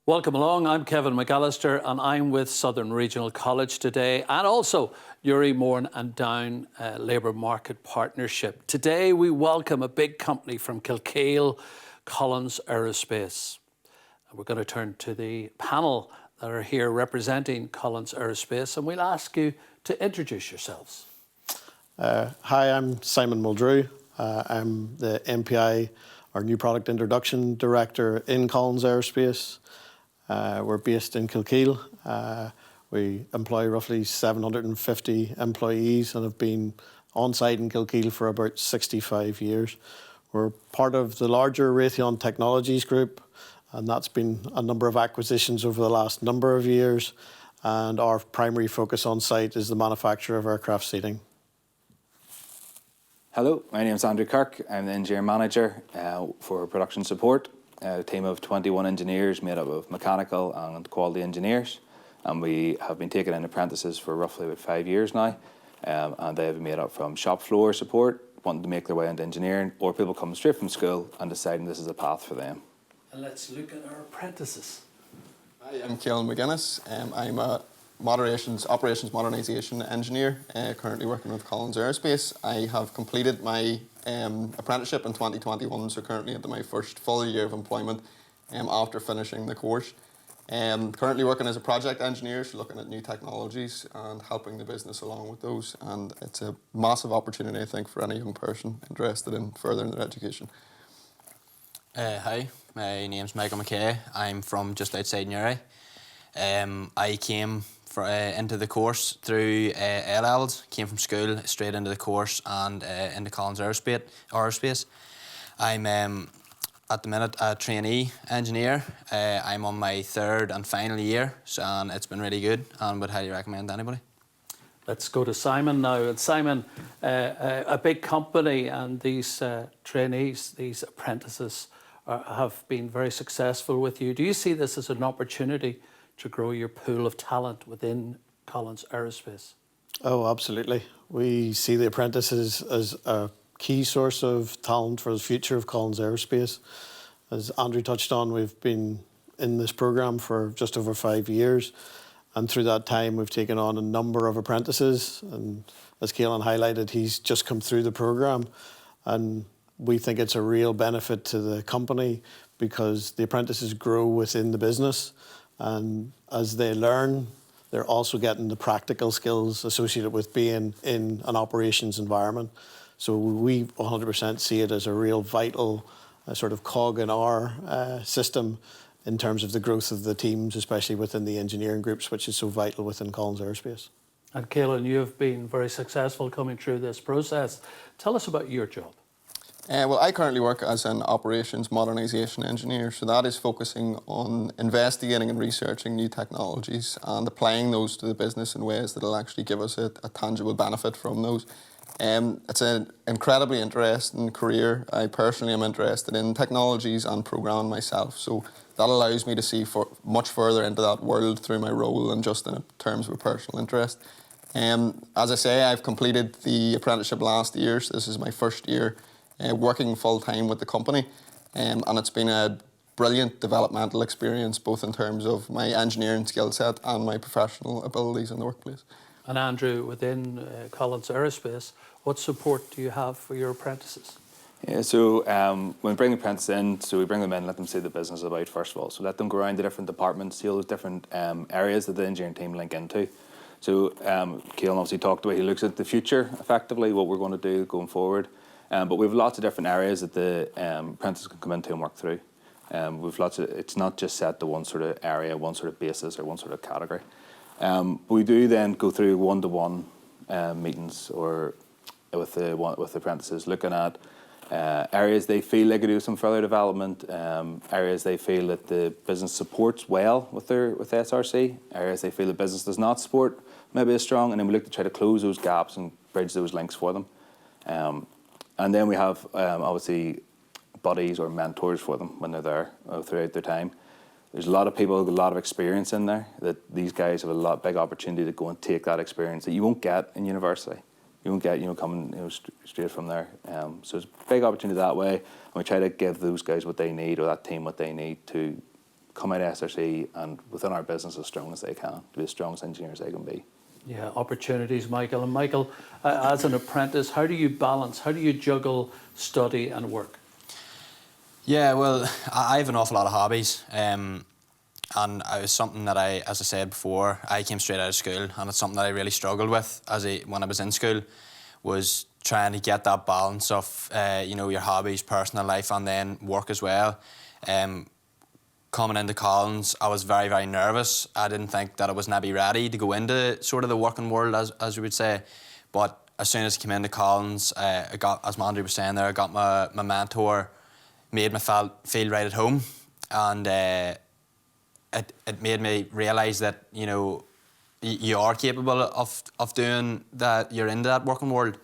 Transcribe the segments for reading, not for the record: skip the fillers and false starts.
Welcome along. I'm Kevin McAllister and I'm with Southern Regional College today and also Uri Moran and Down Labour Market Partnership. Today we welcome a big company from Kilkeel, Collins Aerospace. And we're going to turn to the panel that are here representing Collins Aerospace and we'll ask you to introduce yourselves. Hi, I'm Simon Muldrew. I'm the MPI, or New Product Introduction Director in Collins Aerospace. We're based in Kilkeel. We employ roughly 750 employees and have been on site in Kilkeel for about 65 years. We're part of the larger Raytheon Technologies Group, and that's been a number of acquisitions over the last number of years. And our primary focus on site is the manufacture of aircraft seating. Hello, my name is Andrew Kirk. I'm the Engineer Manager for Production Support. A team of 21 engineers made up of mechanical and quality engineers, and we have been taking in apprentices for roughly about 5 years now, and they have been made up from shop floor support, wanting to make their way into engineering, or people coming straight from school and deciding this is a path for them. And let's look at our apprentices. Hi, I'm Ciaran McGuinness. I'm a operations modernisation engineer, currently working with Collins Aerospace. I have completed my apprenticeship in 2021, so currently into my first full year of employment after finishing the course. Currently working as a project engineer, so looking at new technologies and helping the business along with those. And it's a massive opportunity, I think, for any young person interested in furthering their education. Hi, my name's Michael McKay. I'm from just outside Newry. I came into the course through LLs, came from school straight into the course and into Collins Aerospace. I'm at the minute a trainee engineer. I'm on my third and final year, and it's been really good and would highly recommend to anybody. Let's go to Simon now. And Simon, a big company and these trainees, these apprentices have been very successful with you. Do you see this as an opportunity to grow your pool of talent within Collins Aerospace? Oh, absolutely. We see the apprentices as a key source of talent for the future of Collins Aerospace. As Andrew touched on, we've been in this programme for just over 5 years. And through that time, we've taken on a number of apprentices. And as Ciaran highlighted, he's just come through the programme. And we think it's a real benefit to the company because the apprentices grow within the business. And as they learn, they're also getting the practical skills associated with being in an operations environment. So we 100% see it as a real vital sort of cog in our system in terms of the growth of the teams, especially within the engineering groups, which is so vital within Collins Aerospace. And Ciaran, you've been very successful coming through this process. Tell us about your job. Well, I currently work as an operations modernisation engineer, so that is focusing on investigating and researching new technologies and applying those to the business in ways that will actually give us a tangible benefit from those. It's an incredibly interesting career. I personally am interested in technologies and programming myself, so that allows me to see much further into that world through my role than just in terms of a personal interest. As I say, I've completed the apprenticeship last year, so this is my first year working full-time with the company, and it's been a brilliant developmental experience, both in terms of my engineering skill set and my professional abilities in the workplace. And Andrew, within Collins Aerospace, what support do you have for your apprentices? Yeah, so when we bring apprentices in, so we bring them in, let them see the business about first of all. So let them go around the different departments, see all those different areas that the engineering team link into. So Ciaran obviously talked about, he looks at the future effectively, what we're going to do going forward. But we have lots of different areas that the apprentices can come into and work through. We've lots of, it's not just set to one sort of area, one sort of basis or one sort of category. We do then go through one-to-one meetings or with the apprentices, looking at areas they feel they could do some further development, areas they feel that the business supports well with SRC, areas they feel the business does not support maybe as strong, and then we look to try to close those gaps and bridge those links for them. And then we have obviously buddies or mentors for them when they're there throughout their time. There's a lot of people with a lot of experience in there that these guys have a big opportunity to go and take that experience that you won't get in university. You won't get, coming straight from there. So it's a big opportunity that way, and we try to give those guys what they need, or that team what they need to come out of SRC and within our business as strong as they can, to be as strong as engineers they can be. Yeah, opportunities, Michael. And Michael, as an apprentice, how do you balance, how do you juggle study and work? Yeah, well, I have an awful lot of hobbies. And it was something that as I said before, I came straight out of school, and it's something that I really struggled with when I was in school, was trying to get that balance of your hobbies, personal life, and then work as well. Coming into Collins, I was very, very nervous. I didn't think that I was maybe ready to go into sort of the working world, as we would say. But as soon as I came into Collins, I got, as Andrew was saying there, I got my mentor, made me feel right at home, and it made me realise that, you are capable of doing that, you're into that working world.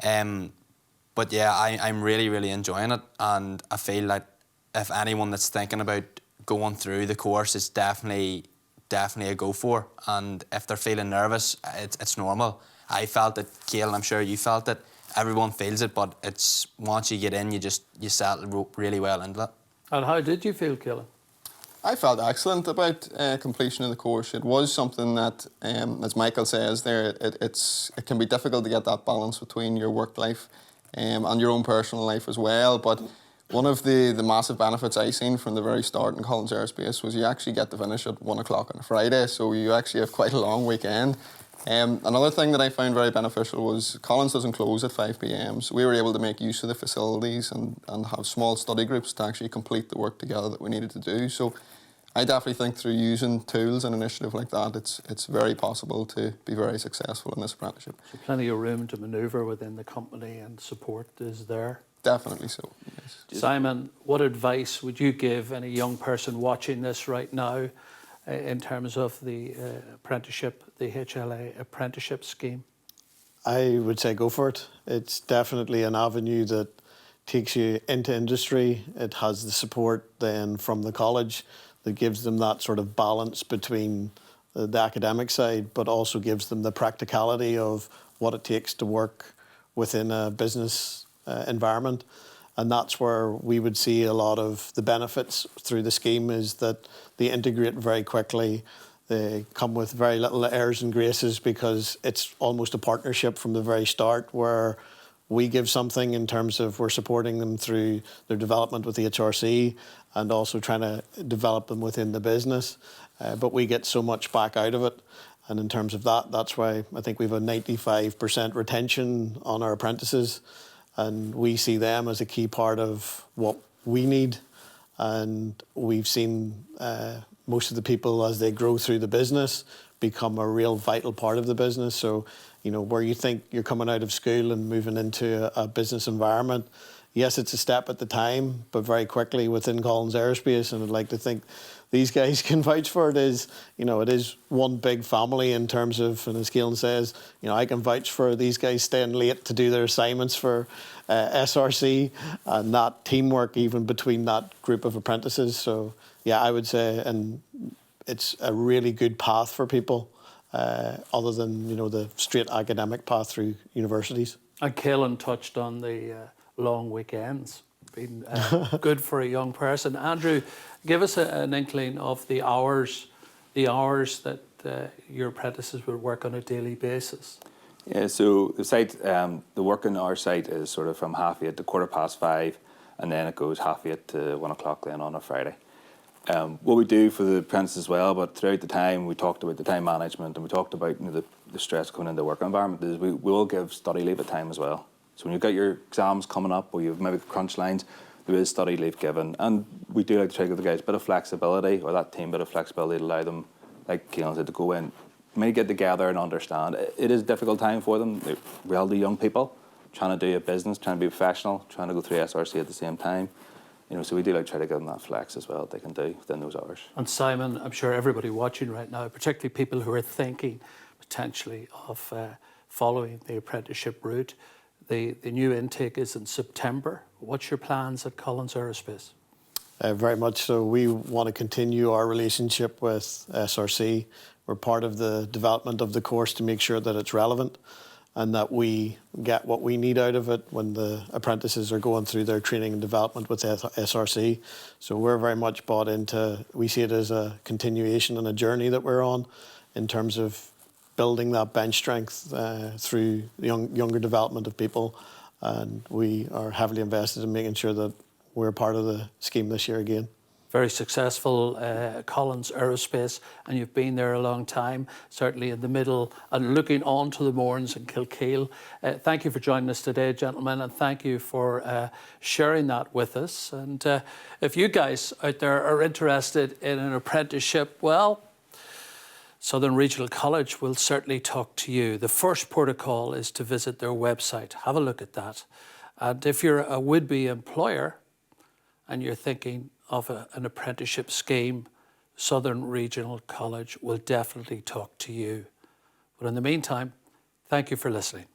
But yeah, I'm really, really enjoying it, and I feel like if anyone that's thinking about going through the course, it's definitely a go for. And if they're feeling nervous, it's normal. I felt it, Ciaran, I'm sure you felt it. Everyone feels it, but it's once you get in, you settle really well into it. And how did you feel, Ciaran? I felt excellent about completion of the course. It was something that, as Michael says there, it can be difficult to get that balance between your work life and your own personal life as well. But one of the massive benefits I seen from the very start in Collins Aerospace was you actually get to finish at 1 o'clock on a Friday, so you actually have quite a long weekend. Another thing that I found very beneficial was Collins doesn't close at 5 p.m, so we were able to make use of the facilities and have small study groups to actually complete the work together that we needed to do. So I definitely think through using tools and initiative like that, it's very possible to be very successful in this apprenticeship. So plenty of room to manoeuvre within the company, and support is there. Definitely so, yes. Simon, what advice would you give any young person watching this right now in terms of the apprenticeship, the HLA apprenticeship scheme? I would say go for it. It's definitely an avenue that takes you into industry. It has the support then from the college that gives them that sort of balance between the academic side, but also gives them the practicality of what it takes to work within a business environment. And that's where we would see a lot of the benefits through the scheme, is that they integrate very quickly. They come with very little airs and graces, because it's almost a partnership from the very start, where we give something in terms of we're supporting them through their development with the SRC and also trying to develop them within the business. But we get so much back out of it. And in terms of that, that's why I think we have a 95% retention on our apprentices. And we see them as a key part of what we need. And we've seen most of the people, as they grow through the business, become a real vital part of the business. So, where you think you're coming out of school and moving into a business environment, yes, it's a step at the time, but very quickly within Collins Aerospace, and I'd like to think these guys can vouch for it, is, it is one big family in terms of, and as Ciaran says, I can vouch for these guys staying late to do their assignments for SRC, and that teamwork even between that group of apprentices. So yeah, I would say, and it's a really good path for people, other than, the straight academic path through universities. And Ciaran touched on the long weekends being good for a young person. Andrew, give us an inkling of the hours that your apprentices would work on a daily basis. Yeah, so the site, the work on our site is sort of from 8:30 to 5:15, and then it goes 8:30 to 1 o'clock then on a Friday. What we do for the apprentices as well, but throughout the time we talked about the time management, and we talked about the stress coming into the work environment, is we will give study leave at time as well. So when you've got your exams coming up, or you've maybe crunch lines, there is study leave given. And we do like to try to give the guys a bit of flexibility, or that team a bit of flexibility, to allow them, like Ciaran said, to go in, maybe get together and understand. It is a difficult time for them. They're relatively young people, trying to do a business, trying to be professional, trying to go through SRC at the same time. So we do like to try to give them that flex as well that they can do within those hours. And Simon, I'm sure everybody watching right now, particularly people who are thinking potentially of following the apprenticeship route, the new intake is in September. What's your plans at Collins Aerospace? Very much so. We want to continue our relationship with SRC. We're part of the development of the course to make sure that it's relevant. and that we get what we need out of it when the apprentices are going through their training and development with SRC. So we're very much bought into, we see it as a continuation and a journey that we're on in terms of building that bench strength through younger development of people. And we are heavily invested in making sure that we're part of the scheme this year again. Very successful Collins Aerospace, and you've been there a long time, certainly in the middle and looking on to the Mournes and Kilkeel. Thank you for joining us today, gentlemen, and thank you for sharing that with us. And if you guys out there are interested in an apprenticeship, well, Southern Regional College will certainly talk to you. The first protocol is to visit their website. Have a look at that. And if you're a would-be employer and you're thinking of an apprenticeship scheme, Southern Regional College will definitely talk to you. But in the meantime, thank you for listening.